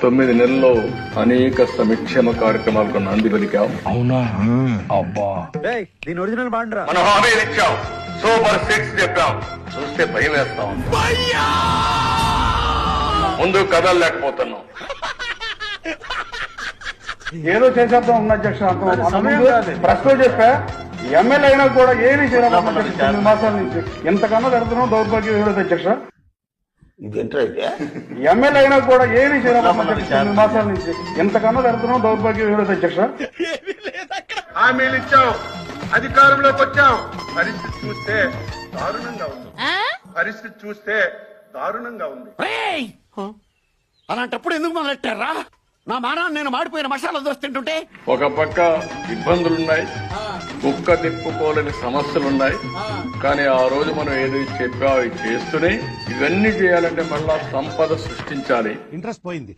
9 నెలల్లో అనేక సంక్షేమ కార్యక్రమాలకు నాంది పలికాం. అవునా? అబ్బా, దీని ఒరిజినల్ బాండ్రా. మనం హామీలు ఇచ్చాం, సూపర్ 6 చెప్పాం. చూస్తే భయం వేస్తాం, ముందు కదలలేకపోతున్నాం. ఏదో చేసేద్దాం ఉన్న అధ్యక్ష, ప్రశ్న చెప్పా. ఎమ్మెల్యే అయినా కూడా ఏమీ చేయడం 9 మాసాల నుంచి ఎంతకన్నా జరుగుతున్నాం దౌర్భాగ్యం ఏమిటి అధ్యక్ష? ఎమ్మెల్యే అయినా కూడా ఏమీ చేయడం 9 మాసాల నుంచి ఎంతకన్నా జరుగుతున్నాం దౌర్భాగ్యం ఏమిటి అధ్యక్ష? హామీలు ఇచ్చాం, అధికారంలోకి వచ్చాం. పరిస్థితి చూస్తే దారుణంగా ఉంది. అలాంటప్పుడు ఎందుకు మొదలెట్టారా? నా మానాన్ని నేను మాడిపోయిన మసాలా దోశ తింటుంటే ఒక పక్క ఇబ్బందులున్నాయి, కుక్క తిప్పుకోలేని సమస్యలున్నాయి. కానీ ఆ రోజు మనం ఏదో చెప్పా అవి చేస్తూనే ఇవన్నీ చేయాలంటే మళ్ళా సంపద సృష్టించాలి. ఇంట్రెస్ట్ పోయింది.